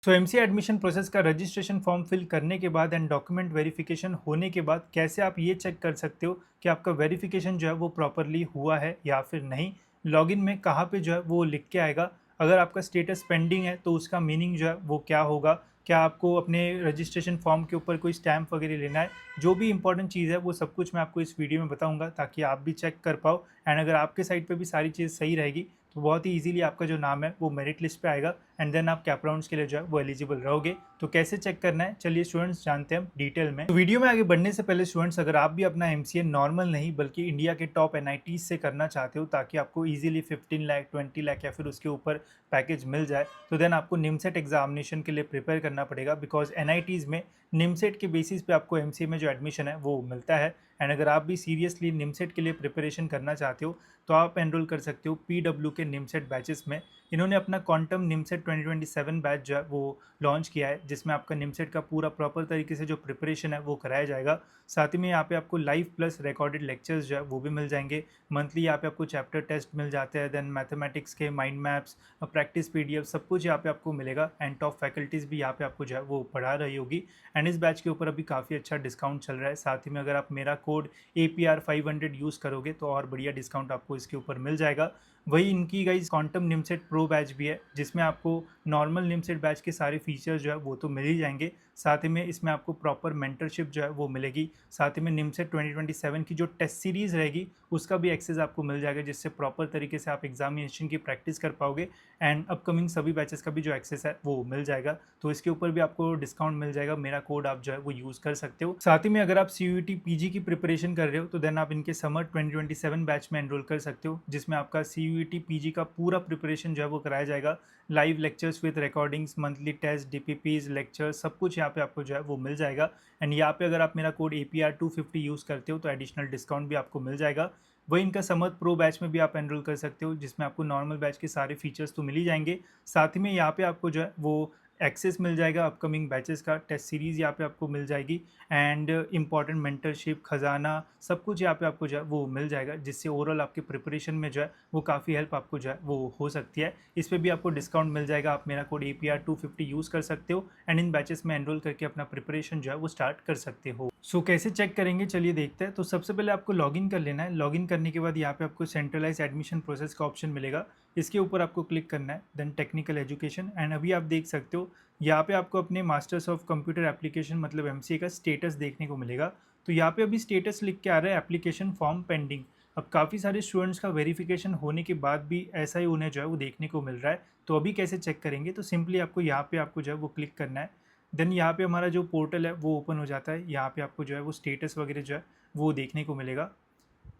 सो MCA admission process का registration form fill करने के बाद एंड डॉक्यूमेंट वेरिफिकेशन होने के बाद कैसे आप ये चेक कर सकते हो कि आपका वेरिफिकेशन जो है वो प्रॉपरली हुआ है या फिर नहीं। लॉगिन में कहाँ पे जो है वो लिख के आएगा। अगर आपका स्टेटस पेंडिंग है तो उसका मीनिंग जो है वो क्या होगा। क्या आपको अपने रजिस्ट्रेशन फॉर्म के ऊपर कोई स्टैम्प वगैरह लेना है। जो भी इंपॉर्टेंट चीज़ है वो सब कुछ मैं आपको इस वीडियो में बताऊंगा ताकि आप भी चेक कर पाओ। एंड अगर आपके साइड पे भी सारी चीज़ सही रहेगी तो बहुत ही इजीली आपका जो नाम है वो मेरिट लिस्ट पे आएगा एंड देन आप कैप राउंड्स के लिए जो है वो एलिजिबल रहोगे। तो कैसे चेक करना है चलिए स्टूडेंट्स जानते हैं हम डिटेल में। तो वीडियो में आगे बढ़ने से पहले स्टूडेंट्स, अगर आप भी अपना एमसीए नॉर्मल नहीं बल्कि इंडिया के टॉप एनआईटीज से करना चाहते हो ताकि आपको इजीली 15 लाख 20 लाख या फिर उसके ऊपर पैकेज मिल जाए, तो देन आपको निमसेट एग्जामिनेशन के लिए प्रिपेयर करना पड़ेगा। बिकॉज एनआईटीज में निमसेट के बेसिस पे आपको एमसीए में जो एडमिशन है वो मिलता है। एंड अगर आप भी सीरियसली निमसेट के लिए प्रिपरेशन करना चाहते हो तो आप एनरोल कर सकते हो पीडब्ल्यू के निमसेट बैचेस में। इन्होंने अपना क्वांटम निमसेट 2027 बैच जो है वो लॉन्च किया है, जिसमें आपका निमसेट का पूरा प्रॉपर तरीके से जो प्रिपरेशन है वो कराया जाएगा। साथ ही में यहाँ पे आपको लाइव प्लस रिकॉर्डेड लेक्चर्स जो है वो भी मिल जाएंगे। मंथली यहाँ पे आपको चैप्टर टेस्ट मिल जाते हैं, देन मैथमेटिक्स के माइंड मैप्स, प्रैक्टिस पीडीएफ सब कुछ यहाँ पे आपको मिलेगा। एंड टॉप फैकल्टीज़ भी यहाँ पे आपको जो है वो पढ़ा रही होगी। एंड इस बैच के ऊपर अभी काफ़ी अच्छा डिस्काउंट चल रहा है। साथ ही में अगर आप मेरा कोड APR500 यूज़ करोगे तो और बढ़िया डिस्काउंट आपको इसके ऊपर मिल जाएगा। वही इनकी guys quantum NIMCET pro batch भी है, जिसमें आपको नॉर्मल निमसेट बैच के सारे फीचर्स जो है वो तो मिल ही जाएंगे। साथ ही में इसमें आपको प्रॉपर मेंटरशिप जो है वो मिलेगी। साथ ही में निमसेट 2027 की जो टेस्ट सीरीज़ रहेगी उसका भी एक्सेस आपको मिल जाएगा, जिससे प्रॉपर तरीके से आप एग्जामिनेशन की प्रैक्टिस कर पाओगे। एंड अपकमिंग सभी बैचेस का भी जो एक्सेस है वो मिल जाएगा, तो इसके ऊपर भी आपको डिस्काउंट मिल जाएगा। मेरा कोड आप जो है वो यूज़ कर सकते हो। साथ ही में अगर आप CUET पीजी की प्रिपरेशन कर रहे हो तो देन आप इनके समर 2027 बैच में एनरोल कर सकते हो, जिसमें आपका CUET पीजी का पूरा प्रिपरेशन जो है वो कराया जाएगा। Live lectures with recordings, monthly test, DPPs, lectures सब कुछ यहाँ पे आपको जो है वो मिल जाएगा। एंड यहाँ पे अगर आप मेरा कोड APR250 यूज़ करते हो तो एडिशनल डिस्काउंट भी आपको मिल जाएगा। वही इनका समर प्रो बैच में भी आप एनरोल कर सकते हो, जिसमें आपको नॉर्मल बैच के सारे फीचर्स तो मिल ही जाएंगे। साथ ही में यहाँ पे आपको जो है वो एक्सेस मिल जाएगा अपकमिंग बैचेस का, टेस्ट सीरीज़ यहाँ पे आपको मिल जाएगी। एंड इंपॉर्टेंट मेंटरशिप, खजाना सब कुछ यहाँ पे आपको जो है वो मिल जाएगा, जिससे ओवरऑल आपके प्रिपरेशन में जो है वो काफ़ी हेल्प आपको जो है वो हो सकती है। इस पर भी आपको डिस्काउंट मिल जाएगा। आप मेरा कोड APR250 यूज़ कर सकते हो एंड इन बैचेस में एनरोल करके अपना प्रिपरेशन जो है वो स्टार्ट कर सकते हो। सो कैसे चेक करेंगे चलिए देखते हैं। तो सबसे पहले आपको लॉगिन कर लेना है। लॉगिन करने के बाद यहाँ पे आपको सेंट्रलाइज एडमिशन प्रोसेस का ऑप्शन मिलेगा, इसके ऊपर आपको क्लिक करना है। देन टेक्निकल एजुकेशन, एंड अभी आप देख सकते हो यहाँ पे आपको अपने मास्टर्स ऑफ कंप्यूटर एप्लीकेशन मतलब MCA का स्टेटस देखने को मिलेगा। तो यहाँ पे अभी स्टेटस लिख के आ रहा है एप्लीकेशन फॉर्म पेंडिंग। अब काफ़ी सारे स्टूडेंट्स का वेरिफिकेशन होने के बाद भी ऐसा ही उन्हें जो है वो देखने को मिल रहा है। तो अभी कैसे चेक करेंगे, तो सिंपली आपको यहाँ पे आपको जो है वो क्लिक करना है। देन यहाँ पे हमारा जो पोर्टल है वो ओपन हो जाता है। यहाँ पे आपको जो है वो स्टेटस वगैरह जो है वो देखने को मिलेगा।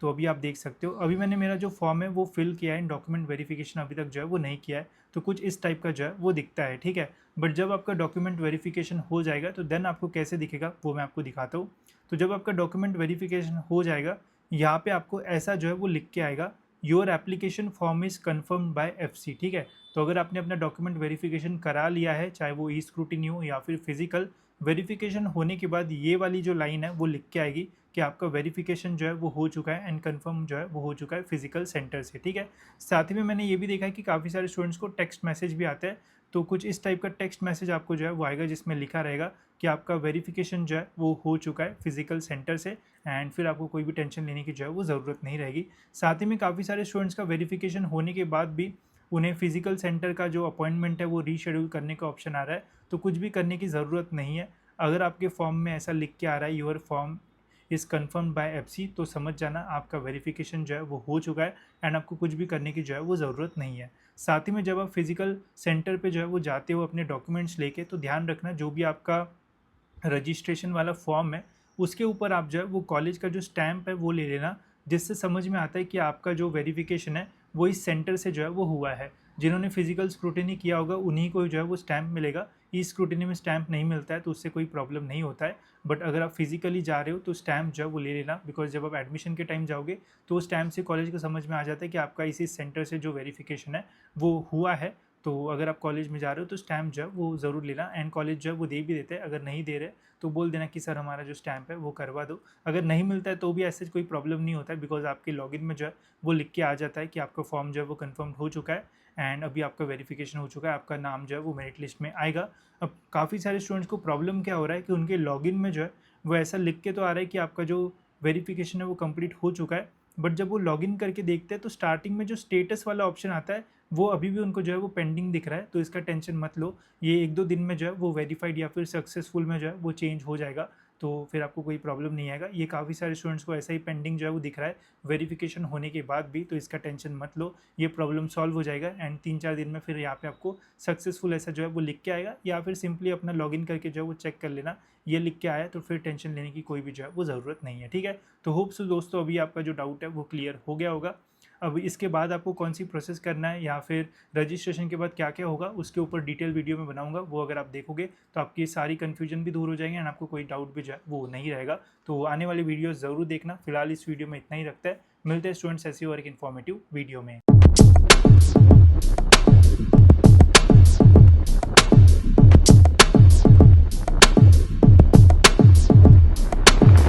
तो अभी आप देख सकते हो अभी मैंने मेरा जो फॉर्म है वो फिल किया है, डॉक्यूमेंट वेरिफिकेशन अभी तक जो है वो नहीं किया है। तो कुछ इस टाइप का जो है वो दिखता है, ठीक है। बट जब आपका डॉक्यूमेंट वेरिफिकेशन हो जाएगा तो देन आपको कैसे दिखेगा वो मैं आपको दिखाता हूँ। तो जब आपका डॉक्यूमेंट वेरिफिकेशन हो जाएगा, यहाँ पे आपको ऐसा जो है वो लिख के आएगा, your application form is confirmed by FC, ठीक है। तो अगर आपने अपना डॉक्यूमेंट वेरिफिकेशन करा लिया है, चाहे वो स्क्रूटिनी हो या फिर फिजिकल वेरिफिकेशन होने के बाद ये वाली जो लाइन है वो लिख के आएगी कि आपका वेरिफिकेशन जो है वो हो चुका है एंड कंफर्म जो है वो हो चुका है फिजिकल सेंटर से, ठीक है। साथ ही में मैंने ये भी देखा है कि काफ़ी सारे स्टूडेंट्स को टेक्स्ट मैसेज भी आता है। तो कुछ इस टाइप का टेक्स्ट मैसेज आपको जो है वो आएगा, जिसमें लिखा रहेगा कि आपका वेरिफिकेशन जो है वो हो चुका है फिजिकल सेंटर से। एंड फिर आपको कोई भी टेंशन लेने की जो है वो ज़रूरत नहीं रहेगी। साथ ही में काफ़ी सारे स्टूडेंट्स का वेरिफिकेशन होने के बाद भी उन्हें फिजिकल सेंटर का जो अपॉइंटमेंट है वो रीशेड्यूल करने का ऑप्शन आ रहा है। तो कुछ भी करने की ज़रूरत नहीं है। अगर आपके फॉर्म में ऐसा लिख के आ रहा है your form is confirmed by FC, तो समझ जाना आपका वेरिफिकेशन जो है वो हो चुका है एंड आपको कुछ भी करने की जो है वो ज़रूरत नहीं है। साथ ही में जब आप फिजिकल सेंटर पे जो है वो जाते हो अपने डॉक्यूमेंट्स लेके, तो ध्यान रखना जो भी आपका रजिस्ट्रेशन वाला फॉर्म है उसके ऊपर आप जो है वो कॉलेज का जो स्टैम्प है वो ले लेना, जिससे समझ में आता है कि आपका जो वेरिफिकेशन है वो इस सेंटर से जो है वो हुआ है। जिन्होंने फिजिकल स्क्रूटिनी किया होगा उन्हीं को जो है वो स्टैम्प मिलेगा। ई स्क्रूटिनी में स्टैम्प नहीं मिलता है तो उससे कोई प्रॉब्लम नहीं होता है। बट अगर आप फिजिकली जा रहे हो तो स्टैम्प जो है वो ले लेना, बिकॉज जब आप एडमिशन के टाइम जाओगे तो उस स्टैम्प से कॉलेज को समझ में आ जाता है कि आपका इसी सेंटर से जो वेरिफिकेशन है वो हुआ है। तो अगर आप कॉलेज में जा रहे हो तो स्टैम्प जो है वो ज़रूर लेना। एंड कॉलेज जो है वो दे भी देते हैं, अगर नहीं दे रहे तो बोल देना कि सर हमारा जो स्टैम्प है वो करवा दो। अगर नहीं मिलता है तो भी ऐसे कोई प्रॉब्लम नहीं होता है, बिकॉज आपके लॉगिन में जो है वो लिख के आ जाता है कि आपका फॉर्म जो है वो कन्फर्म हो चुका है एंड अभी आपका वेरिफिकेशन हो चुका है, आपका नाम जो है वो मेरिट लिस्ट में आएगा। अब काफ़ी सारे स्टूडेंट्स को प्रॉब्लम क्या हो रहा है कि उनके लॉगिन में जो है वो ऐसा लिख के तो आ रहा है कि आपका जो वेरिफिकेशन है वो कंप्लीट हो चुका है, बट जब वो लॉगिन करके देखते हैं तो स्टार्टिंग में जो स्टेटस वाला ऑप्शन आता है वो अभी भी उनको जो है वो पेंडिंग दिख रहा है। तो इसका टेंशन मत लो, ये 1-2 दिन में जो है वो वेरीफाइड या फिर सक्सेसफुल में जो है वो चेंज हो जाएगा, तो फिर आपको कोई प्रॉब्लम नहीं आएगा। ये काफ़ी सारे स्टूडेंट्स को ऐसा ही पेंडिंग जो है वो दिख रहा है वेरिफिकेशन होने के बाद भी, तो इसका टेंशन मत लो, ये प्रॉब्लम सॉल्व हो जाएगा एंड 3-4 दिन में फिर यहाँ पे आपको सक्सेसफुल ऐसा जो है वो लिख के आएगा, या फिर सिंपली अपना लॉगिन करके जो है वो चेक कर लेना ये लिख के आया है, तो फिर टेंशन लेने की कोई भी जो है वो ज़रूरत नहीं है। ठीक है, तो होप सो दोस्तों अभी आपका जो डाउट है वो क्लियर हो गया होगा। अब इसके बाद आपको कौन सी प्रोसेस करना है या फिर रजिस्ट्रेशन के बाद क्या क्या होगा उसके ऊपर डिटेल वीडियो में बनाऊंगा, वो अगर आप देखोगे तो आपकी सारी कन्फ्यूजन भी दूर हो जाएंगे एंड आपको कोई डाउट भी जो है वो नहीं रहेगा। तो आने वाली वीडियो ज़रूर देखना। फिलहाल इस वीडियो में इतना ही रखता है, मिलते हैं स्टूडेंट्स ऐसी और एक इन्फॉर्मेटिव वीडियो में।